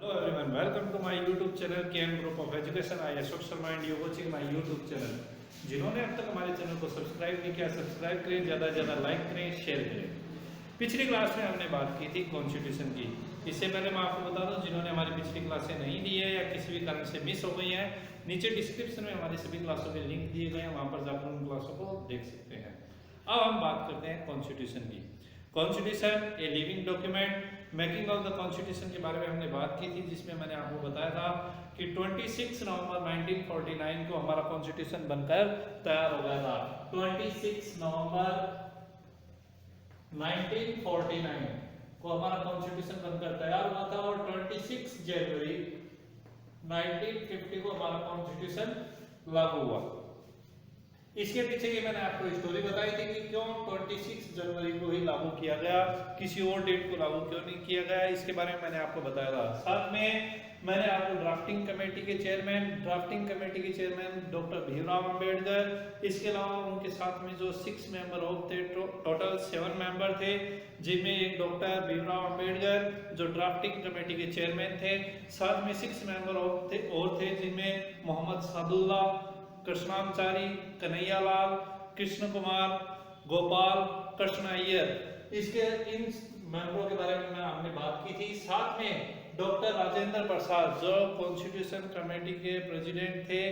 Hello everyone, welcome to my YouTube channel KM Group of Education. I Ashok Sharma and you watching my YouTube channel. जिन्होंने अब तक हमारे channel को subscribe नहीं किया, subscribe करें, ज़्यादा से ज़्यादा लाइक करें, शेयर करें। पिछली क्लास में हमने बात की थी कॉन्स्टिट्यूशन की। इससे पहले मैं आपको बता दूं, जिन्होंने हमारी पिछली क्लासें नहीं दी है या किसी भी कारण से मिस हो गई हैं, नीचे डिस्क्रिप्शन में हमारी सभी क्लासों के लिंक दिए गए हैं, वहाँ पर जाकर उन क्लासों को देख सकते हैं। अब हम बात करते हैं कॉन्स्टिट्यूशन की। Constitution a living document, making of the constitution के बारे में हमने बात की थी, जिसमें मैंने आपको बताया था कि 26 नवंबर 1949 को हमारा कॉन्स्टिट्यूशन बनकर तैयार हो गया था। 26 नवंबर 1949 को हमारा कॉन्स्टिट्यूशन बनकर तैयार हुआ था और 26 जनवरी 1950 को हमारा कॉन्स्टिट्यूशन लागू हुआ। इसके पीछे की मैंने आपको स्टोरी बताई थी कि क्यों 26 जनवरी को ही लागू किया गया, किसी और डेट को लागू क्यों नहीं किया गया, इसके बारे में मैंने आपको बताया था। साथ में मैंने आपको ड्राफ्टिंग कमेटी के चेयरमैन डॉक्टर भीमराव अंबेडकर, इसके अलावा उनके साथ में जो 6 मेंबर और थे, टोटल 7 मेंबर थे, जिनमें एक डॉक्टर भीमराव अंबेडकर जो ड्राफ्टिंग कमेटी के चेयरमैन थे, साथ में 6 मेंबर और थे जिनमें मोहम्मद सादुल्ला, कृष्णाचारी, कन्हैयालाल, कृष्ण कुमार, गोपाल कृष्ण अय्यर, इसके इन मेंबरों के बारे में हमने बात की थी। साथ में डॉक्टर राजेंद्र प्रसाद जो कॉन्स्टिट्यूशन कमेटी के प्रेसिडेंट थे,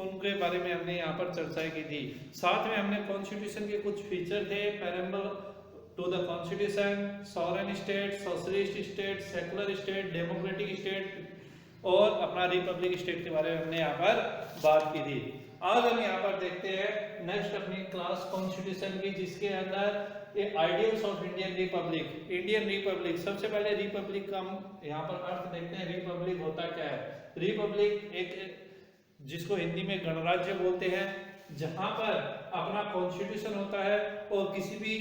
उनके बारे में हमने यहाँ पर चर्चाएं की थी। साथ में हमने कॉन्स्टिट्यूशन के कुछ फीचर थे, preamble to the constitution, sovereign state, socialist state, secular state, democratic state और अपना रिपब्लिक स्टेट के बारे में हमने यहाँ पर बात की थी। आज हम यहाँ पर देखते हैं नेक्स्ट अपनी क्लास कॉन्स्टिट्यूशन की, जिसके अंदर आइडियल्स ऑफ इंडियन रिपब्लिक। सबसे पहले रिपब्लिक का हम यहाँ पर अर्थ देखते हैं। रिपब्लिक होता क्या है? रिपब्लिक एक, जिसको हिंदी में गणराज्य बोलते हैं, जहां पर अपना कॉन्स्टिट्यूशन होता है और किसी भी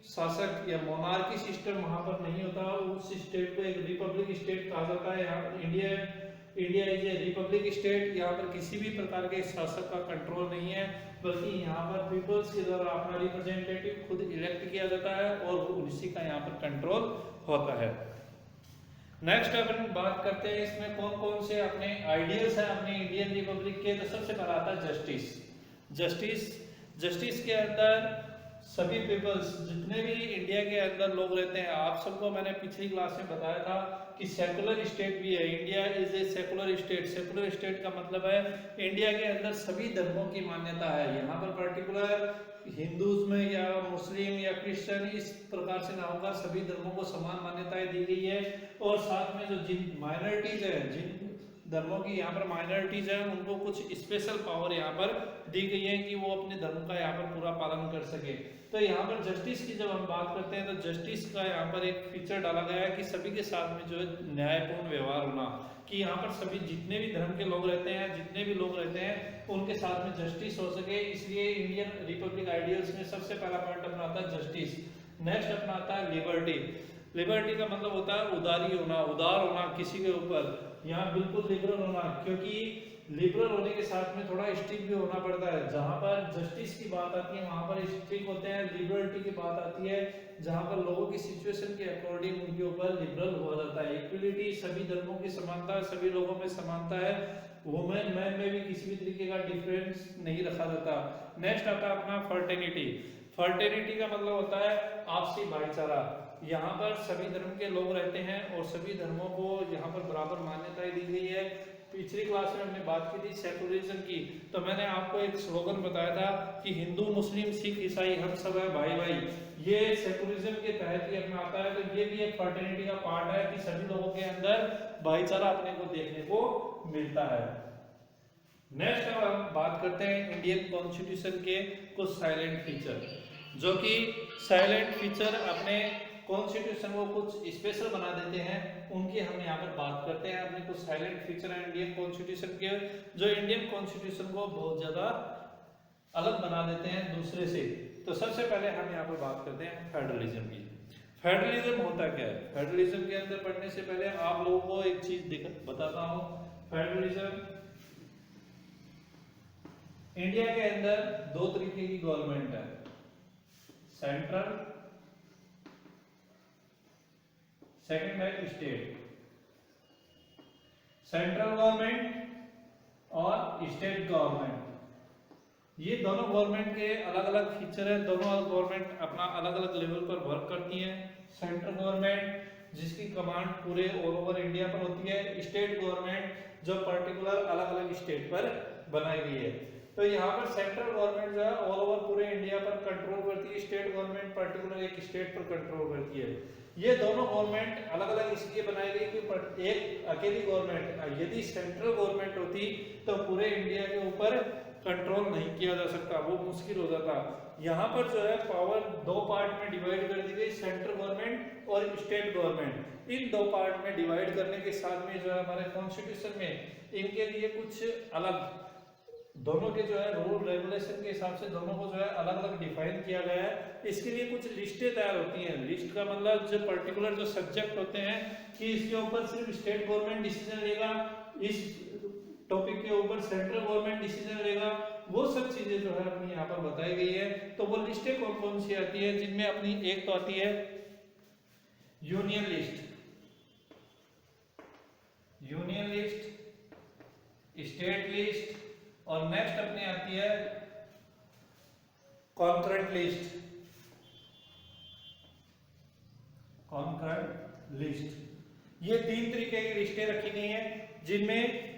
शासक या मोनार्की सिस्टम वहां पर नहीं होता, उस स्टेट को एक रिपब्लिक स्टेट कहा जाता है। यहाँ India is a Republic state. यहाँ पर किसी भी प्रकार के शासक का कंट्रोल नहीं है, बल्कि यहाँ पर पीपल्स के द्वारा अपना रिप्रेजेंटेटिव खुद इलेक्ट किया जाता है और उसी का यहाँ पर कंट्रोल होता है। नेक्स्ट अपन बात करते हैं इसमें कौन कौन से अपने आइडियल्स हैं अपने इंडियन रिपब्लिक के। तो सबसे पहला आता है जस्टिस के अंदर सभी पीपल्स, जितने भी इंडिया के अंदर लोग रहते हैं, आप सबको मैंने पिछली क्लास में बताया था कि सेकुलर स्टेट भी है। India is a secular state का मतलब है इंडिया के अंदर सभी धर्मों की मान्यता है। यहाँ पर पर्टिकुलर हिंदूज में या मुस्लिम या क्रिश्चियन इस प्रकार से ना होकर सभी धर्मों को समान मान्यताएं दी गई है। और साथ में जो जिन माइनॉरिटीज है, जिन धर्मों की यहाँ पर माइनॉरिटीज है, उनको कुछ स्पेशल पावर यहाँ पर दी गई है कि वो अपने धर्म का यहाँ पर पूरा पालन कर सके। तो यहाँ पर जस्टिस की जब हम बात करते हैं तो जस्टिस का यहाँ पर एक फीचर डाला गया है कि सभी के साथ में जो है न्यायपूर्ण व्यवहार होना, कि यहाँ पर सभी जितने भी धर्म के लोग रहते हैं, जितने भी लोग रहते हैं, उनके साथ में जस्टिस हो सके। इसलिए इंडियन रिपब्लिक आइडियल्स में सबसे पहला पॉइंट अपना आता है जस्टिस। नेक्स्ट अपना आता है लिबर्टी का मतलब होता है उदारी होना, उदार होना किसी के ऊपर। यहाँ बिल्कुल लिबरल होना, क्योंकि लिबरल होने के साथ में थोड़ा स्ट्रिक्ट भी होना पड़ता है। जहां पर जस्टिस की बात आती है वहां पर स्ट्रिक्ट होते हैं। लिबर्टी की बात आती है जहां पर लोगों की सिचुएशन के अकॉर्डिंग उनके ऊपर लिबरल हो जाता है। इक्वलिटी, सभी धर्मों की समानता, सभी लोगों में समानता है। वुमेन मैन में भी किसी भी तरीके का डिफरेंस नहीं रखा जाता। नेक्स्ट आता है अपना फर्टेनिटी का मतलब होता है आपसी भाईचारा। यहाँ पर सभी धर्म के लोग रहते हैं और सभी धर्मों को यहाँ पर बराबर मान्यताएं दी गई है। पिछली क्लास में हमने बात की थी सेकुलरिज्म की, तो मैंने आपको एक स्लोगन बताया था कि हिंदू मुस्लिम सिख ईसाई हम सब है भाई भाई। ये सेकुलरिज्म के तहत ही अपना आता है। तो ये भी एक फर्टेनिटी का पार्ट है कि सभी लोगों के अंदर भाईचारा अपने को देखने को मिलता है। नेक्स्ट हम बात करते हैं इंडियन कॉन्स्टिट्यूशन के कुछ साइलेंट फीचर, जो कि साइलेंट फीचर अपने कॉन्स्टिट्यूशन को कुछ स्पेशल बना देते हैं, उनकी हम यहाँ पर बात करते हैं। अपने कुछ साइलेंट फीचर हैं इंडियन कॉन्स्टिट्यूशन के, जो इंडियन कॉन्स्टिट्यूशन को बहुत ज्यादा अलग बना देते हैं दूसरे से। तो सबसे पहले हम यहाँ पर बात करते हैं फेडरलिज्म की। फेडरलिज्म होता क्या है? फेडरलिज्म के अंदर पढ़ने से पहले आप लोगों को एक चीज बताता हूँ। फेडरलिज्म इंडिया के अंदर दो तरीके की गवर्नमेंट है, सेंट्रल, सेकंड है स्टेट। सेंट्रल गवर्नमेंट और स्टेट गवर्नमेंट, ये दोनों गवर्नमेंट के अलग अलग फीचर है। दोनों गवर्नमेंट अपना अलग अलग लेवल पर वर्क करती हैं। सेंट्रल गवर्नमेंट जिसकी कमांड पूरे ऑल ओवर इंडिया पर होती है, स्टेट गवर्नमेंट जो पर्टिकुलर अलग अलग स्टेट पर बनाई गई है। तो यहाँ पर सेंट्रल गवर्नमेंट जो है ऑल ओवर पूरे इंडिया पर कंट्रोल करती है, स्टेट गवर्नमेंट पर्टिकुलर एक स्टेट पर कंट्रोल करती है। ये दोनों गवर्नमेंट अलग अलग इसलिए बनाई गई कि एक अकेली गवर्नमेंट यदि सेंट्रल गवर्नमेंट होती तो पूरे इंडिया के ऊपर कंट्रोल नहीं किया जा सकता, वो मुश्किल हो जाता। यहाँ पर जो है पावर दो पार्ट में डिवाइड कर दी गई, सेंट्रल गवर्नमेंट और स्टेट गवर्नमेंट। इन दो पार्ट में डिवाइड करने के साथ में जो है हमारे कॉन्स्टिट्यूशन में इनके लिए कुछ अलग, दोनों के जो है रूल रेगुलेशन के हिसाब से दोनों को जो है अलग अलग डिफाइन किया गया है। इसके लिए कुछ लिस्टें तैयार होती हैं। लिस्ट का मतलब जो पर्टिकुलर जो सब्जेक्ट होते हैं कि इसके ऊपर सिर्फ स्टेट गवर्नमेंट डिसीजन लेगा, इस टॉपिक के ऊपर सेंट्रल गवर्नमेंट डिसीजन लेगा, वो सब चीजें जो है अपनी यहाँ पर बताई गई है। तो वो लिस्टें कौन कौन सी आती है, जिनमें अपनी एक तो आती है union list, union list, state list, और नेक्स्ट अपनी आती है कॉन्करेंट लिस्ट, कॉन्करेंट लिस्ट। ये तीन तरीके की लिस्टें रखी गई हैं, जिनमें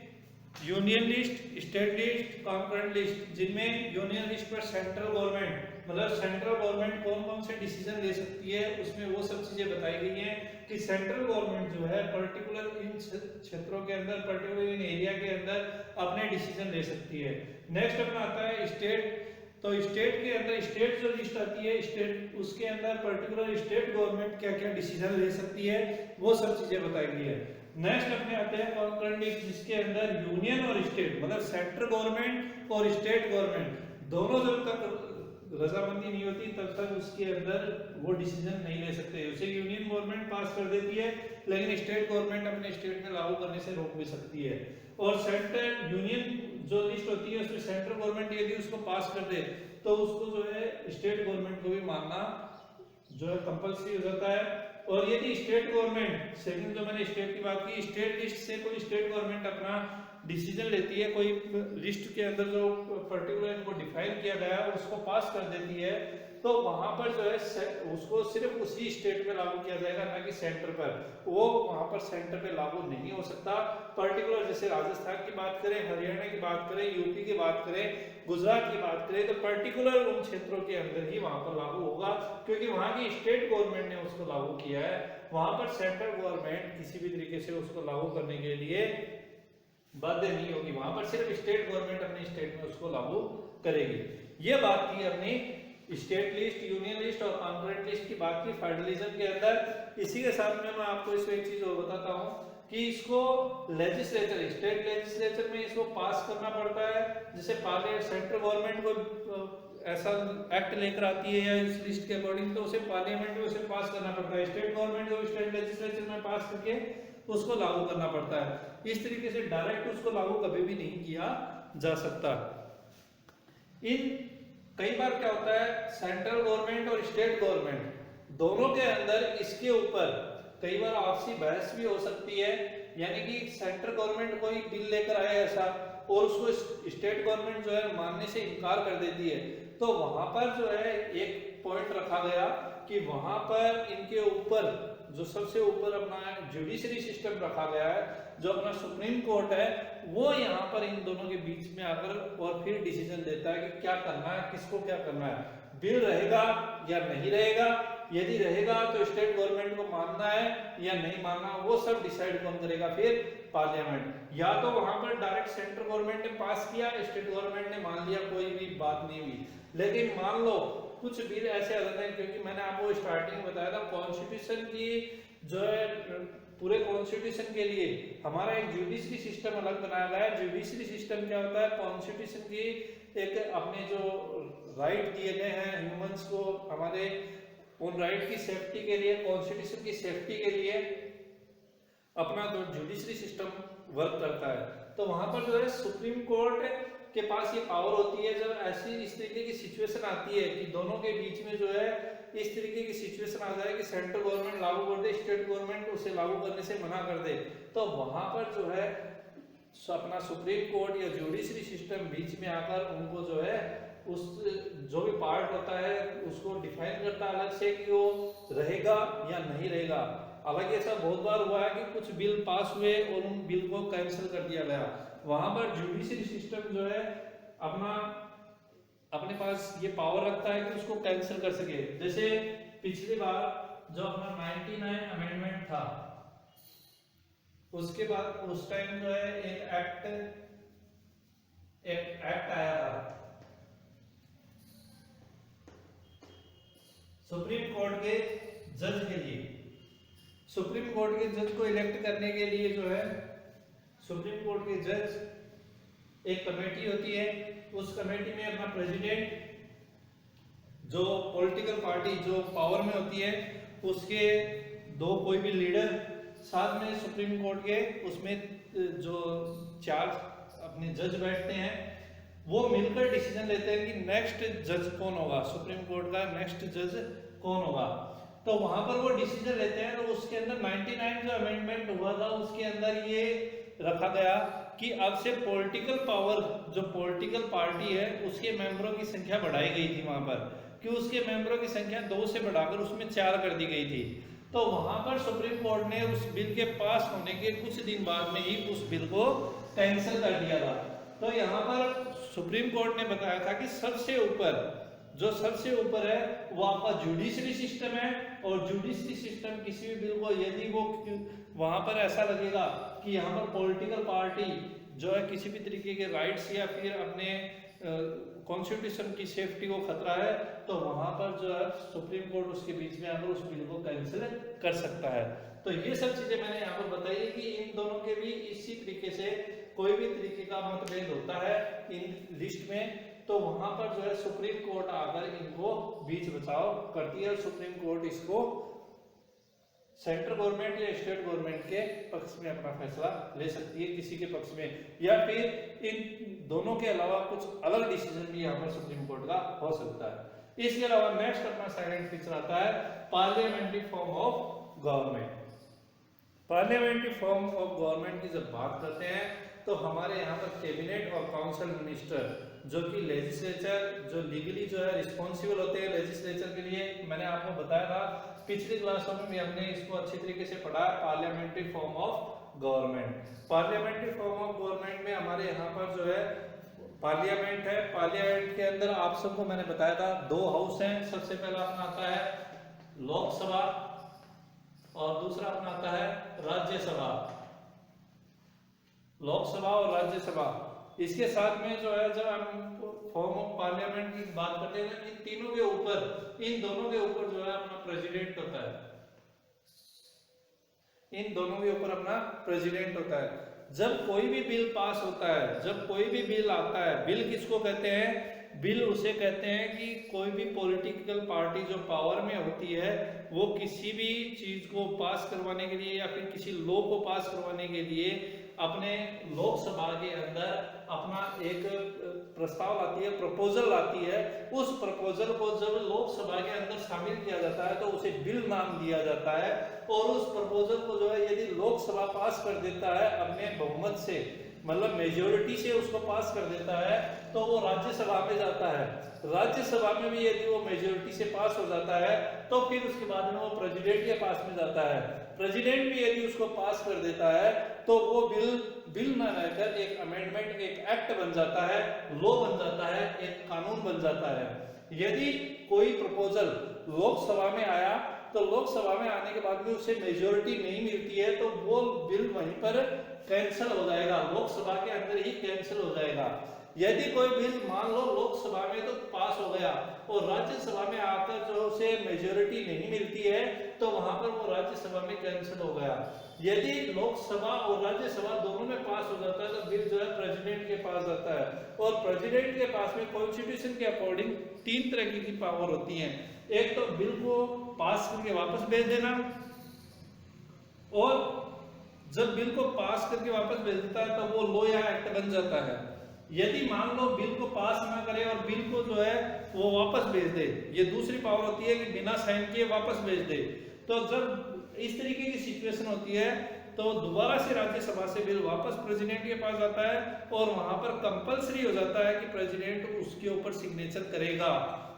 union list, state list, concurrent list. जिनमें यूनियन लिस्ट पर सेंट्रल गवर्नमेंट मतलब सेंट्रल गवर्नमेंट कौन कौन से डिसीजन ले सकती है, उसमें वो सब चीजें बताई गई हैं कि सेंट्रल गवर्नमेंट जो है पर्टिकुलर इन क्षेत्रों के अंदर, पर्टिकुलर इन एरिया के अंदर अपने डिसीजन ले सकती है। नेक्स्ट अपना आता है स्टेट। तो स्टेट के अंदर स्टेट जो लिस्ट आती है, स्टेट उसके अंदर पर्टिकुलर स्टेट गवर्नमेंट क्या क्या डिसीजन ले सकती है, वो सब चीजें बताई गई है। नेक्स्ट अपने आते हैं कॉन्करेंट लिस्ट, जिसके अंदर यूनियन और स्टेट मतलब सेंट्रल गवर्नमेंट और स्टेट गवर्नमेंट दोनों जब तक रजामंदी नहीं होती तब तक उसके अंदर वो डिसीजन नहीं ले सकते। उसे यूनियन गवर्नमेंट पास कर देती है, लेकिन स्टेट गवर्नमेंट अपने स्टेट में लागू करने से रोक भी सकती है। और सेंट्रल यूनियन जो लिस्ट होती है उसमें सेंट्रल गवर्नमेंट यदि उसको पास कर दे तो उसको जो है स्टेट गवर्नमेंट को भी मानना जो है कंपल्सरी हो जाता है। और यदि स्टेट गवर्नमेंट, सेकंड जो मैंने स्टेट की बात की, स्टेट लिस्ट से कोई स्टेट गवर्नमेंट अपना डिसीजन लेती है, कोई लिस्ट के अंदर जो पर्टिकुलर इनको डिफाइन किया गया है उसको पास कर देती है, तो वहां पर जो है उसको सिर्फ उसी स्टेट में लागू किया जाएगा, ना कि सेंटर पर। वो वहां पर सेंटर पे लागू नहीं हो सकता। पर्टिकुलर जैसे राजस्थान की बात करें, हरियाणा की बात करें, यूपी की बात करें, गुजरात की बात करें, तो पर्टिकुलर उन क्षेत्रों के अंदर ही वहां पर लागू होगा, क्योंकि वहां की स्टेट गवर्नमेंट ने उसको लागू किया है। वहां पर सेंट्रल गवर्नमेंट किसी भी तरीके से उसको लागू करने के लिए बाध्य नहीं होगी, वहां पर सिर्फ स्टेट गवर्नमेंट अपने स्टेट में उसको लागू करेगी। ये बात थी अपनी स्टेट लिस्ट, यूनियन लिस्ट और कॉन्करेंट लिस्ट की बात की फेडरलिज्म के अंदर। इसी के साथ में मैं आपको इसमें एक चीज और बताता हूँ कि इसको लेजिस्लेचर, स्टेट लेजिस्लेचर में इसको पास करना पड़ता है। जैसे पार्लियामेंट सेंट्रल गवर्नमेंट को ऐसा एक्ट लेकर आती है या इस लिस्ट के अकॉर्डिंग, तो उसे पार्लियामेंट में उसे पास करना पड़ता है। स्टेट गवर्नमेंट को स्टेट लेजिस्लेचर में पास करके उसको लागू करना पड़ता है। इस तरीके से डायरेक्ट उसको लागू कभी भी नहीं किया जा सकता। इन कई बार क्या होता है, सेंट्रल गवर्नमेंट और स्टेट गवर्नमेंट दोनों के अंदर इसके ऊपर कई बार आपसी बहस भी हो सकती है। यानी कि सेंट्रल गवर्नमेंट कोई बिल लेकर आए ऐसा और उसको स्टेट गवर्नमेंट जो है मानने से इनकार कर देती है, तो वहां पर जो है एक पॉइंट रखा गया कि वहां पर इनके ऊपर जो सबसे ऊपर अपना जुडिशरी सिस्टम रखा गया है, जो अपना सुप्रीम कोर्ट है, वो यहाँ पर इन दोनों के बीच में आकर और फिर डिसीजन देता है कि क्या करना है, किसको क्या करना है, बिल रहेगा या नहीं रहेगा। यदि रहेगा तो स्टेट गवर्नमेंट को मानना है या नहीं मानना, वो सब डिसाइड कौन करेगा, फिर पार्लियामेंट। या तो वहां पर डायरेक्ट सेंट्रल गवर्नमेंट ने पास किया, स्टेट गवर्नमेंट ने मान लिया, कोई भी बात नहीं हुई। लेकिन मान लो कुछ बिल ऐसे आ जाते हैं, क्योंकि मैंने आपको स्टार्टिंग में बताया था कॉन्स्टिट्यूशन की जो है पूरे कॉन्स्टिट्यूशन के लिए हमारा एक जुडिशरी सिस्टम अलग बनाया गया है। जुडिशरी सिस्टम क्या होता है, कॉन्स्टिट्यूशन की एक अपने जो राइट दिए गए हैं ह्यूमंस को, हमारे उन राइट की सेफ्टी के लिए, कॉन्स्टिट्यूशन की सेफ्टी के लिए अपना जो जुडिशरी सिस्टम वर्क करता है। तो वहां पर जो है सुप्रीम कोर्ट के पास ये पावर होती है, जब ऐसी इस तरीके की सिचुएशन आती है कि दोनों के बीच में जो है इस तरीके की सिचुएशन आ जाए कि सेंट्रल गवर्नमेंट लागू कर दे, स्टेट गवर्नमेंट उसे लागू करने से मना कर दे, तो वहां पर जो है अपना सुप्रीम कोर्ट या जुडिशरी सिस्टम बीच में आकर उनको जो है उस जो भी पार्ट होता है उसको डिफाइन करता है अलग से कि वो रहेगा या नहीं रहेगा। हालांकि ऐसा बहुत बार हुआ है कि कुछ बिल पास हुए और उन बिल को कैंसिल कर दिया गया। वहां पर जुडिशरी सिस्टम जो है अपना अपने पास ये पावर रखता है कि उसको कैंसिल कर सके। जैसे पिछली बार जो अपना 99 अमेंडमेंट था, उसके बाद उस टाइम जो है एक एक्ट आया था सुप्रीम कोर्ट के जज के लिए। सुप्रीम कोर्ट के जज को इलेक्ट करने के लिए जो है सुप्रीम कोर्ट के जज एक कमेटी होती है, उस कमेटी में अपना प्रेसिडेंट, जो पॉलिटिकल पार्टी जो पावर में होती है उसके दो कोई भी लीडर, साथ में सुप्रीम कोर्ट के उसमें जो चार अपने जज बैठते हैं, वो मिलकर डिसीजन लेते हैं कि नेक्स्ट जज कौन होगा, सुप्रीम कोर्ट का नेक्स्ट जज कौन होगा। तो वहां पर वो डिसीजन लेते हैं। तो उसके अंदर 99 जो अमेंडमेंट हुआ था उसके अंदर ये रखा गया कि अब से पॉलिटिकल पावर जो पॉलिटिकल पार्टी है उसके मेंबरों की संख्या बढ़ाई गई थी वहां पर, कि उसके मेंबरों की संख्या 2 से बढ़ाकर उसमें 4 कर दी गई थी। तो वहां पर सुप्रीम कोर्ट ने उस बिल के पास होने के कुछ दिन बाद में ही उस बिल को कैंसिल कर दिया था। तो यहाँ पर सुप्रीम कोर्ट ने बताया था कि सबसे ऊपर है वो आपका जुडिशरी सिस्टम है, और जुडिशरी सिस्टम किसी भी बिल को यदि वो वहां पर ऐसा लगेगा कि यहाँ पर पॉलिटिकल पार्टी जो है किसी भी तरीके के राइट्स या फिर अपने कॉन्स्टिट्यूशन की सेफ्टी को खतरा है, तो वहां पर जो है सुप्रीम कोर्ट उसके बीच में आकर उस बिल को कैंसिल कर सकता है। तो ये सब चीजें मैंने यहाँ पर बताई है कि इन दोनों के भी इसी तरीके से कोई भी तरीके का मतभेद होता है इन लिस्ट में, तो वहां पर जो है सुप्रीम कोर्ट आकर इनको बीच बचाव करती है और सुप्रीम कोर्ट इसको सेंट्रल गवर्नमेंट या स्टेट गवर्नमेंट के पक्ष में अपना फैसला ले सकती है, किसी के पक्ष में, या फिर इन दोनों के अलावा कुछ अलग डिसीजन भी यहाँ पर सुप्रीम कोर्ट का हो सकता है। इसके अलावा नेक्स्ट अपना सेकंड फीचर आता है parliamentary form of government. Parliamentary form of government की जब बात करते हैं तो हमारे यहाँ पर कैबिनेट और काउंसिल मिनिस्टर जो कि लेजिस्लेचर जो लीगली जो है रिस्पॉन्सिबल होते हैं लेजिस्लेचर के लिए, मैंने आपको बताया था पिछली क्लासों में भी हमने इसको अच्छी तरीके से पढ़ा। Parliamentary form of government, parliamentary form of government में हमारे यहाँ पर जो है पार्लियामेंट है। पार्लियामेंट के अंदर आप सबको मैंने बताया था 2 हाउस हैं। सबसे पहला अपना आता है लोकसभा और दूसरा अपना आता है राज्यसभा, लोकसभा और राज्यसभा। इसके साथ में जो है जब हम फॉर्म ऑफ पार्लियामेंट की बात करते हैं इन तीनों के ऊपर, इन दोनों के ऊपर जो है अपना प्रेसिडेंट होता है, इन दोनों के ऊपर अपना प्रेसिडेंट होता है। जब कोई भी बिल पास होता है, जब कोई भी बिल आता है, बिल किसको कहते हैं? बिल उसे कहते हैं कि कोई भी पॉलिटिकल पार्टी जो पावर में होती है वो किसी भी चीज को पास करवाने के लिए या फिर किसी लॉ को पास करवाने के लिए अपने लोकसभा के अंदर अपना एक प्रस्ताव लाती है, प्रपोजल लाती है। उस प्रपोजल को जब लोकसभा के अंदर शामिल किया जाता है तो उसे बिल नाम दिया जाता है, और उस प्रपोजल को जो है यदि लोकसभा पास कर देता है अपने बहुमत से, मतलब मेजोरिटी से उसको पास कर देता है, तो वो राज्यसभा में जाता है। राज्यसभा में भी यदि वो मेजोरिटी से पास हो जाता है तो फिर उसके बाद में वो प्रेसिडेंट के पास में जाता है। प्रेसिडेंट भी यदि उसको पास कर देता है तो वो बिल न रहकर एक अमेंडमेंट, एक एक्ट बन जाता है, लॉ बन जाता है, एक कानून बन जाता है। यदि कोई प्रपोजल लोकसभा में आया तो लोकसभा में आने के बाद भी उसे मेजोरिटी नहीं मिलती है तो वो बिल वहीं पर कैंसिल हो जाएगा, लोकसभा के अंदर ही कैंसिल हो जाएगा। यदि कोई बिल मान लो लोकसभा में तो पास हो गया और राज्यसभा में आकर जो उसे मेजोरिटी नहीं मिलती है तो वहां पर वो राज्यसभा में कैंसिल हो गया। यदि लोकसभा और राज्यसभा दोनों में पास हो जाता है तो बिल जो है प्रेसिडेंट के पास जाता है, और प्रेसिडेंट के पास में कॉन्स्टिट्यूशन के अकॉर्डिंग 3 तरह की पावर होती है। एक तो बिल को पास करके वापस भेज देना, और जब बिल को पास करके वापस भेज देता है तो वो लॉ या एक्ट बन जाता है। यदि मान लो बिल को पास ना करे और बिल को जो है वो वापस भेज दे, ये दूसरी पावर होती है कि बिना साइन किए वापस भेज दे। तो जब इस तरीके की सिचुएशन होती है तो दोबारा से राज्यसभा से बिल वापस प्रेसिडेंट के पास आता है और वहां पर कंपलसरी हो जाता है कि प्रेसिडेंट उसके ऊपर सिग्नेचर करेगा,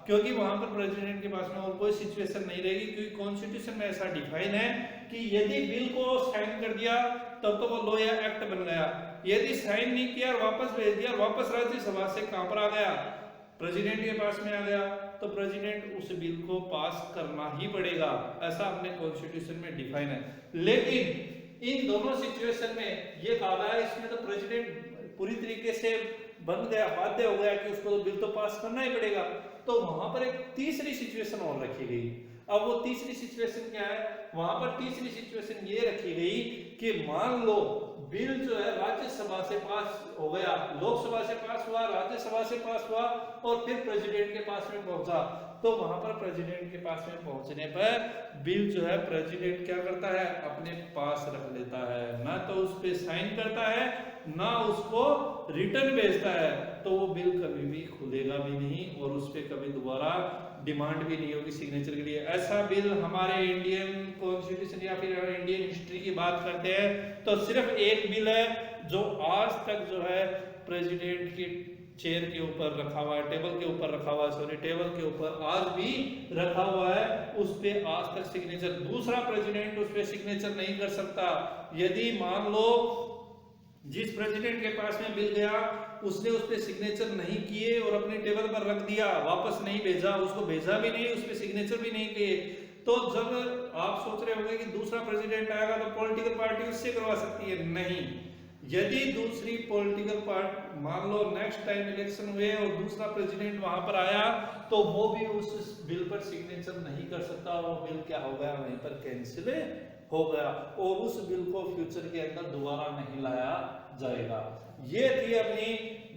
क्योंकि वहां पर प्रेसिडेंट के पास में और कोई सिचुएशन नहीं रहेगी, क्योंकि कॉन्स्टिट्यूशन में ऐसा डिफाइन है कि यदि बिल को साइन कर दिया तब तो वो लॉ या एक्ट बन गया, यदि साइन नहीं किया और वापस भेज दिया, वापस राज्यसभा से कहां पर आ गया, प्रेसिडेंट के पास में आ गया, तो प्रेसिडेंट उस बिल को पास करना ही पड़ेगा, ऐसा अपने कॉन्स्टिट्यूशन में डिफाइन है। लेकिन इन दोनों सिचुएशन में ये कहा गया है, इसमें तो प्रेसिडेंट पूरी तरीके से बन गया, बाध्य हो गया कि उसको तो बिल तो पास करना ही पड़ेगा, तो वहां पर एक तीसरी सिचुएशन और रखी गई। अब वो तीसरी सिचुएशन क्या है, वहां पर तीसरी सिचुएशन ये रखी गई कि मान लो बिल जो है राज्यसभा से पास हो गया, लोकसभा से पास हुआ, राज्यसभा से पास हुआ और फिर प्रेसिडेंट के पास में पहुंचा, तो वहां पर प्रेसिडेंट के पास में पहुंचने पर बिल जो है प्रेसिडेंट क्या करता है, अपने पास रख लेता है, ना तो उस पे साइन करता है ना उसको रिटर्न भेजता है, तो वो बिल कभी भी खुलेगा भी नहीं और उस पे कभी दोबारा डिमांड भी नहीं होगी सिग्नेचर के लिए। ऐसा बिल हमारे इंडियन कॉन्स्टिट्यूशन या फिर इंडियन हिस्ट्री की बात करते हैं तो सिर्फ एक बिल है जो आज तक जो है प्रेसिडेंट की चेयर के ऊपर रखा हुआ है, टेबल के ऊपर रखा हुआ है, सॉरी टेबल के ऊपर आज भी रखा हुआ है, उस पे आज तक सिग्नेचर, दूसरा प्रेसिडेंट उस पे सिग्नेचर नहीं कर सकता। यदि मान लो जिस प्रेसिडेंट के पास में बिल गया उसने उस पे सिग्नेचर नहीं किए और अपने टेबल पर रख दिया, वापस नहीं भेजा, उसको भेजा भी नहीं, उस पे सिग्नेचर भी नहीं किए, तो जब आप सोच रहे होंगे कि दूसरा प्रेसिडेंट आएगा तो पॉलिटिकल पार्टी उससे करवा सकती है, नहीं। यदि दूसरी पॉलिटिकल पार्टी मान लो नेक्स्ट टाइम इलेक्शन हुए और दूसरा प्रेसिडेंट वहां पर आया तो वो भी उस बिल पर सिग्नेचर नहीं कर सकता, वो बिल क्या हो गया, वहीं पर कैंसिल हो गया और उस बिल को फ्यूचर के अंदर दोबारा नहीं लाया जाएगा। ये थी अपनी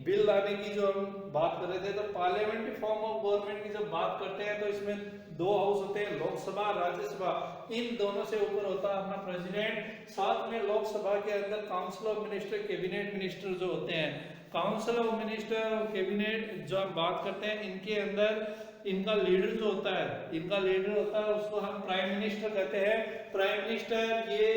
बिल लाने की जो हम बात कर रहे थे। तो पार्लियामेंट्री फॉर्म ऑफ गवर्नमेंट की जब बात करते हैं तो इसमें दो हाउस होते हैं, लोकसभा, राज्यसभा, इन दोनों से ऊपर होता है अपना प्रेसिडेंट, साथ में लोकसभा के अंदर council of minister, cabinet minister जो होते हैं, काउंसिल ऑफ मिनिस्टर और कैबिनेट जो हम बात करते हैं इनके अंदर इनका लीडर जो होता है, इनका लीडर होता है उसको हम प्राइम मिनिस्टर कहते हैं। प्राइम मिनिस्टर ये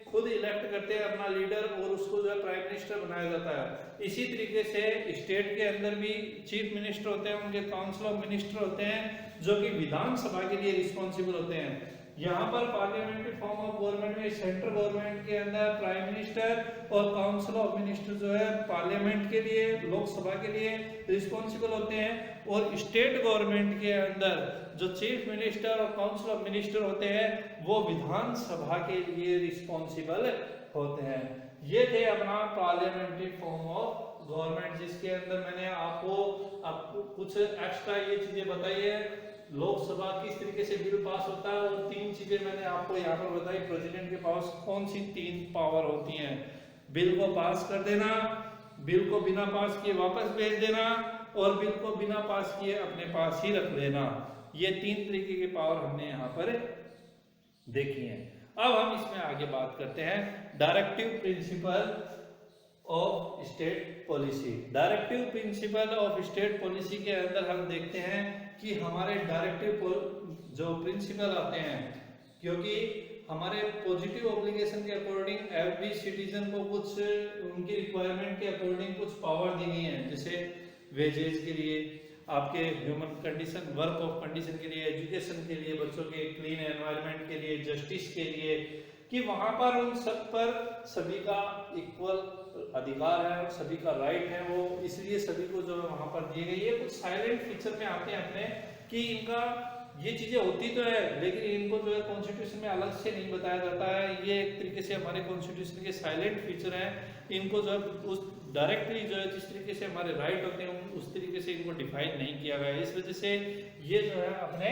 खुद इलेक्ट करते हैं अपना लीडर और उसको जो है प्राइम मिनिस्टर बनाया जाता है। इसी तरीके से स्टेट के अंदर भी चीफ मिनिस्टर होते हैं, उनके काउंसिल ऑफ मिनिस्टर होते हैं जो कि विधानसभा के लिए रिस्पॉन्सिबल होते हैं। यहाँ पर पार्लियामेंट्री फॉर्म ऑफ गवर्नमेंट में सेंट्रल गवर्नमेंट के अंदर प्राइम मिनिस्टर और काउंसिल ऑफ मिनिस्टर जो है पार्लियामेंट के लिए, लोकसभा के लिए रिस्पॉन्सिबल होते हैं और स्टेट गवर्नमेंट के अंदर जो चीफ मिनिस्टर और काउंसिल ऑफ मिनिस्टर होते हैं वो विधानसभा के लिए रिस्पॉन्सिबल होते हैं। ये थे अपना पार्लियामेंट्री फॉर्म ऑफ गवर्नमेंट, जिसके अंदर मैंने आपको कुछ एक्स्ट्रा ये चीजें बताई है, लोकसभा किस तरीके से बिल पास होता है और तीन चीजें मैंने आपको यहाँ पर बताई, प्रेसिडेंट के पास कौन सी तीन पावर होती हैं, बिल को पास कर देना, बिल को बिना पास किए वापस भेज देना और बिल को बिना पास किए अपने पास ही रख लेना। ये तीन तरीके की पावर हमने यहाँ पर देखी है। अब हम इसमें आगे बात करते हैं directive principle of state policy. Directive principle of state policy के अंदर हम देखते हैं कि हमारे डायरेक्टिव जो प्रिंसिपल आते हैं, क्योंकि हमारे पॉजिटिव ऑब्लिगेशन के अकॉर्डिंग एवरी सिटीजन को कुछ उनकी रिक्वायरमेंट के अकॉर्डिंग कुछ पावर दी गई है, जैसे वेजेस के लिए, आपके human condition, work of condition के लिए, एजुकेशन के लिए, बच्चों के क्लीन एनवायरनमेंट के लिए, जस्टिस के लिए, कि वहां पर उन सब पर सभी का इक्वल अधिकार है और सभी का राइट है, वो इसलिए सभी को जो वहां पर दिए गई है। कुछ साइलेंट फीचर में आते हैं अपने कि इनका ये चीजें होती तो है लेकिन इनको जो है कॉन्स्टिट्यूशन में अलग से नहीं बताया जाता है। ये एक तरीके से हमारे कॉन्स्टिट्यूशन के साइलेंट फीचर हैं, इनको जो है उस डायरेक्टली जो है जिस तरीके से हमारे राइट होते हैं उस तरीके से इनको डिफाइन नहीं किया गया है, इस वजह से ये जो है अपने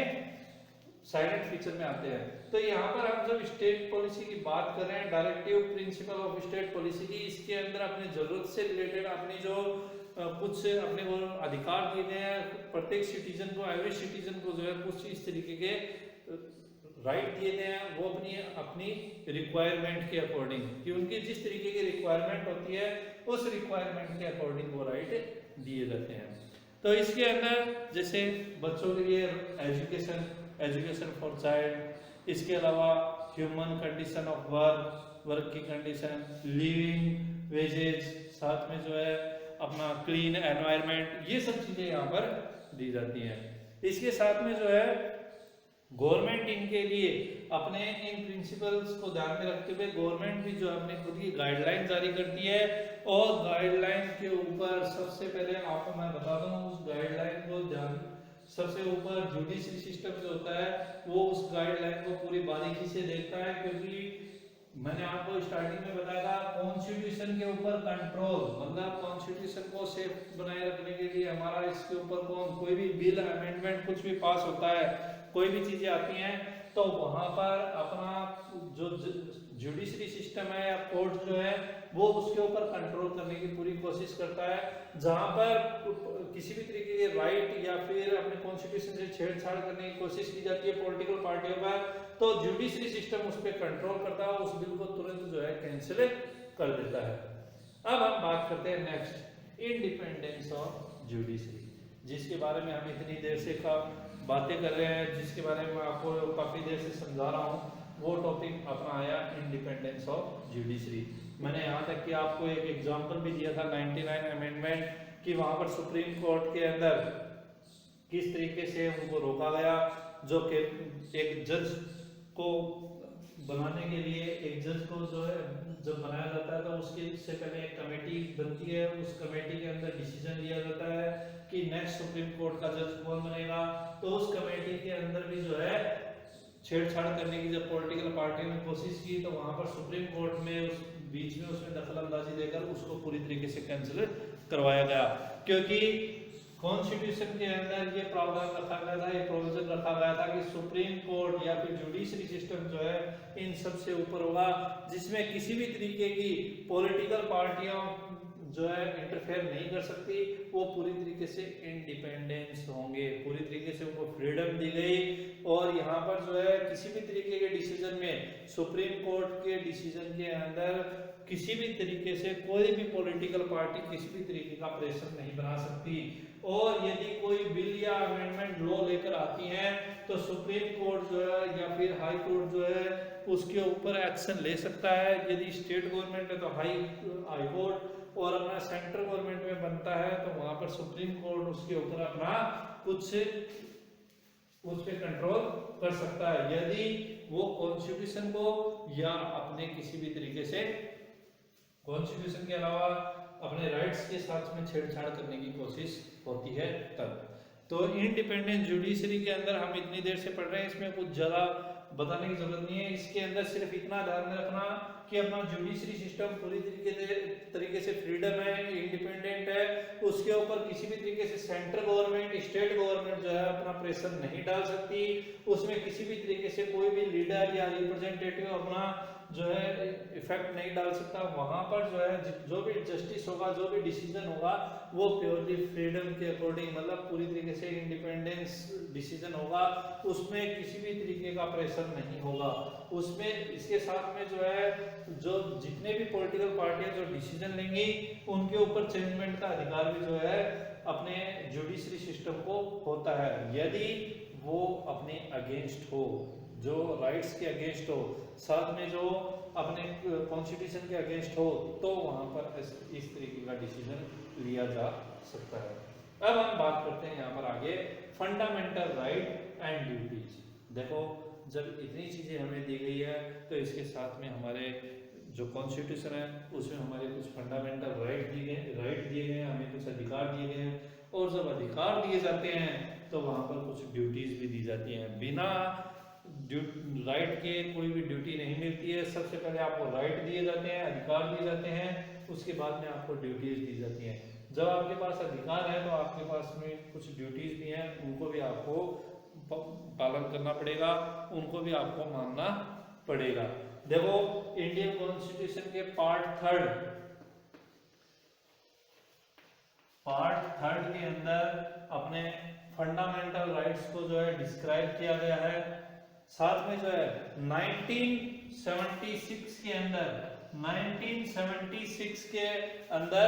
साइलेंट फीचर में आते हैं। तो यहाँ पर हम जब स्टेट पॉलिसी की बात कर रहे हैं, directive principle of state policy की, इसके अंदर अपनी जरूरत से रिलेटेड अपनी जो कुछ अपने को अधिकार दिए गए हैं, प्रत्येक सिटीजन को, एवरी सिटीजन को जो है कुछ इस तरीके के राइट दिए गए हैं, वो अपनी रिक्वायरमेंट के अकॉर्डिंग, कि उनकी जिस तरीके की रिक्वायरमेंट होती है उस रिक्वायरमेंट के अकॉर्डिंग वो राइट दिए जाते हैं। तो इसके अंदर जैसे बच्चों के लिए एजुकेशन फॉर चाइल्ड, इसके अलावा human condition of work, work की कंडीशन, लिविंग वेजेज, साथ में जो है अपना क्लीन एनवायरनमेंट, ये सब चीजें यहाँ पर दी जाती हैं। इसके साथ में जो है गवर्नमेंट इनके लिए अपने इन प्रिंसिपल्स को ध्यान में रखते हुए गवर्नमेंट भी जो अपने खुद की गाइडलाइन जारी करती है, और गाइडलाइन के ऊपर सबसे पहले आपको मैं बता दूं, उस गाइडलाइन को ध्यान सबसे ऊपर जुडिशरी सिस्टम जो होता है वो उस गाइडलाइन को पूरी बारीकी से देखता है, क्योंकि मैंने आपको स्टार्टिंग में बताया था कॉन्स्टिट्यूशन के ऊपर कंट्रोल, मतलब कॉन्स्टिट्यूशन को सेफ बनाए रखने के लिए हमारा इसके ऊपर कोई भी बिल अमेंडमेंट कुछ भी पास होता है, कोई भी चीजें आती हैं, तो वहां पर अपना जो जुडिशरी सिस्टम है या कोर्ट जो है वो उसके ऊपर कंट्रोल करने की पूरी कोशिश करता है। जहां पर किसी भी तरीके के राइट या फिर अपने कॉन्स्टिट्यूशन से छेड़छाड़ करने की कोशिश की जाती है पॉलिटिकल पार्टियों पर, तो जुडिशरी सिस्टम उस पर कंट्रोल करता है, उस बिल को तुरंत जो है कैंसिल कर देता है। अब हम बात करते हैं नेक्स्ट, इंडिपेंडेंस ऑफ जुडिशरी, जिसके बारे में हम इतनी देर से बातें कर रहे हैं, जिसके बारे में आपको काफी देर से समझा रहा हूँ, वो टॉपिक अपना आया इंडिपेंडेंस ऑफ जुडिशरी। मैंने यहाँ तक कि आपको एक एग्जांपल भी दिया था 99 अमेंडमेंट कि वहां पर सुप्रीम कोर्ट के अंदर किस तरीके से उनको रोका गया, जो कि एक जज को बनाने के लिए, एक जज को जो है जब बनाया जाता है तो उसके से पहले एक कमेटी बनती है, उस कमेटी के अंदर डिसीजन लिया जाता है कि नेक्स्ट सुप्रीम कोर्ट का जज कौन बनेगा। तो उस कमेटी के अंदर भी जो है छेड़छाड़ करने की जब पॉलिटिकल पार्टी ने कोशिश की, तो वहां पर सुप्रीम कोर्ट में उस बीच में उसमें दखल अंदाजी देकर उसको पूरी तरीके से कैंसिल करवाया गया, क्योंकि कॉन्स्टिट्यूशन के अंदर ये प्रावधान रखा गया था, ये प्रोविजन रखा गया था कि सुप्रीम कोर्ट या फिर जुडिशरी सिस्टम जो है इन सब से ऊपर होगा, जिसमें किसी भी तरीके की पॉलिटिकल पार्टियां जो है इंटरफेयर नहीं कर सकती, वो पूरी तरीके से इंडिपेंडेंस होंगे, पूरी तरीके से उनको फ्रीडम दी गई। और यहाँ पर जो है किसी भी तरीके के डिसीजन में, सुप्रीम कोर्ट के डिसीजन के अंदर किसी भी तरीके से कोई भी पॉलिटिकल पार्टी किसी भी तरीके का प्रेशर नहीं बना सकती। और यदि कोई बिल या अमेंडमेंट लॉ लेकर आती है तो सुप्रीम कोर्ट जो है या फिर हाई कोर्ट जो है उसके ऊपर एक्शन ले सकता है। यदि स्टेट गवर्नमेंट है तो हाई कोर्ट, और अपना सेंट्रल गवर्नमेंट में बनता है तो वहां पर सुप्रीम कोर्ट उसके ऊपर अपना कुछ उस पर कंट्रोल कर सकता है, यदि वो कॉन्स्टिट्यूशन को या अपने किसी भी तरीके से कॉन्स्टिट्यूशन के अलावा अपने राइट्स के साथ में छेड़छाड़ करने की कोशिश होती है तब। तो इंडिपेंडेंट जुडिशरी के अंदर हम इतनी देर से पढ़ रहे हैं, इसमें कुछ ज्यादा बताने की जरूरत नहीं है। इसके अंदर सिर्फ इतना ध्यान में रखना कि अपना जुडिशरी सिस्टम पूरी तरीके से फ्रीडम है, इंडिपेंडेंट है, उसके ऊपर किसी भी तरीके से सेंट्रल गवर्नमेंट, स्टेट गवर्नमेंट जो है अपना प्रेशर नहीं डाल सकती, उसमें किसी भी तरीके से कोई भी लीडर या रिप्रेजेंटेटिव अपना जो है इफेक्ट नहीं डाल सकता। वहां पर जो है जो भी जस्टिस होगा, जो भी डिसीजन होगा वो प्योरली फ्रीडम के अकॉर्डिंग, मतलब पूरी तरीके से इंडिपेंडेंस डिसीजन होगा, उसमें किसी भी तरीके का प्रेशर नहीं होगा उसमें। इसके साथ में जो है जो जितने भी पॉलिटिकल पार्टियां जो डिसीजन लेंगी उनके ऊपर चेंजमेंट का अधिकार भी जो है अपने जुडिशरी सिस्टम को होता है, यदि वो अपने अगेंस्ट हो, जो राइट्स के अगेंस्ट हो, साथ में जो अपने कॉन्स्टिट्यूशन के अगेंस्ट हो, तो वहां पर इस तरीके का डिसीजन लिया जा सकता है। अब हम बात करते हैं यहाँ पर आगे फंडामेंटल राइट एंड ड्यूटीज। देखो जब इतनी चीजें हमें दी गई है तो इसके साथ में हमारे जो कॉन्स्टिट्यूशन है उसमें हमारे कुछ फंडामेंटल राइट दिए गए हैं, हमें कुछ अधिकार दिए गए हैं, और जब अधिकार दिए जाते हैं तो वहां पर कुछ ड्यूटीज भी दी जाती हैं। बिना राइट के कोई भी ड्यूटी नहीं मिलती है। सबसे पहले आपको राइट दिए जाते हैं, अधिकार दिए जाते हैं, उसके बाद में आपको ड्यूटीज दी जाती हैं। जब आपके पास अधिकार है तो आपके पास में कुछ ड्यूटीज भी हैं, उनको भी आपको पालन करना पड़ेगा, उनको भी आपको मानना पड़ेगा। देखो इंडियन कॉन्स्टिट्यूशन के पार्ट थर्ड के अंदर अपने फंडामेंटल राइट्स को जो है डिस्क्राइब किया गया है। साथ में जो है 1976 के अंदर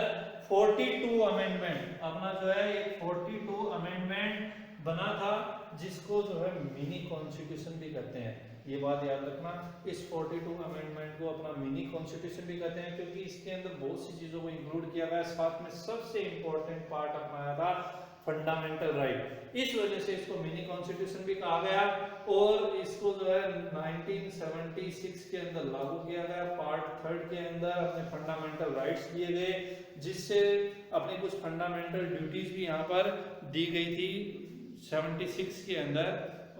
42 अमेंडमेंट अपना जो है ये 42 अमेंडमेंट बना था, जिसको जो है मिनी कॉन्स्टिट्यूशन भी कहते हैं। ये बात याद रखना, इस 42 अमेंडमेंट को अपना मिनी कॉन्स्टिट्यूशन भी कहते हैं, क्योंकि इसके अंदर बहुत सी चीजों को इंक्लूड किया गया है। साथ में सबसे इंपॉर्टेंट पार्ट अपनाया था फंडामेंटल राइट। इस वजह से इसको मिनी कॉन्स्टिट्यूशन भी कहा गया, और इसको जो है 1976 के अंदर लागू किया गया। पार्ट 3 के अंदर अपने फंडामेंटल राइट्स दिए गए, जिससे अपनी कुछ फंडामेंटल ड्यूटीज भी यहाँ पर दी गई थी 76 के अंदर,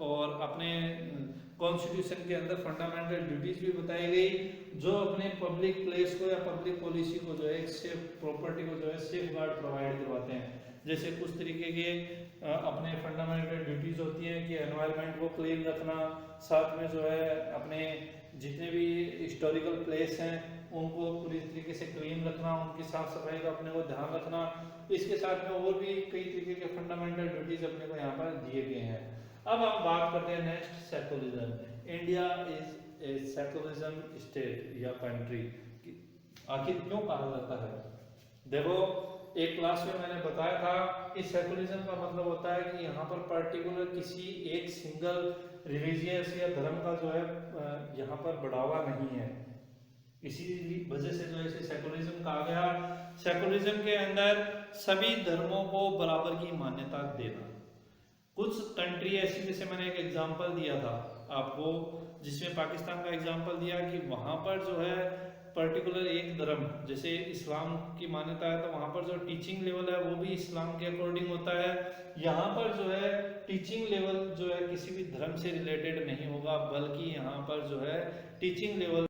और अपने कॉन्स्टिट्यूशन के अंदर फंडामेंटल ड्यूटीज भी बताई गई, जो अपने पब्लिक प्लेस को या पब्लिक पॉलिसी को जो है एक सेफ प्रॉपर्टी को जो है सेफ गार्ड प्रोवाइड करवाते हैं। जैसे कुछ तरीके के अपने फंडामेंटल ड्यूटीज होती हैं कि एनवायरनमेंट को क्लीन रखना, साथ में जो है अपने जितने भी हिस्टोरिकल प्लेस हैं उनको पूरी तरीके से क्लीन रखना, उनकी साफ सफाई का अपने को ध्यान रखना। इसके साथ में और भी कई तरीके के फंडामेंटल ड्यूटीज अपने को यहाँ पर दिए गए हैं। अब हम बात करते हैं next, secularism. India is a secularism state या कंट्री। आखिर क्यों कहा जाता है? देखो, एक क्लास में मैंने बताया था कि सेकुलरिज्म का मतलब होता है कि यहाँ पर पर्टिकुलर किसी एक सिंगल रिलीजियस या धर्म का जो है यहाँ पर बढ़ावा नहीं है। इसी वजह से जो है इसे सेकुलरिज्म कहा गया। सेकुलरिज्म के अंदर सभी धर्मों को बराबर की मान्यता देना। कुछ कंट्री ऐसी, जैसे मैंने एक एग्जांपल दिया था आपको, जिसमें पाकिस्तान का एग्जांपल दिया कि वहां पर जो है पर्टिकुलर एक धर्म, जैसे इस्लाम की मान्यता है, तो वहां पर जो टीचिंग लेवल है वो भी इस्लाम के अकॉर्डिंग होता है। यहाँ पर जो है टीचिंग लेवल जो है किसी भी धर्म से रिलेटेड नहीं होगा, बल्कि यहाँ पर जो है टीचिंग लेवल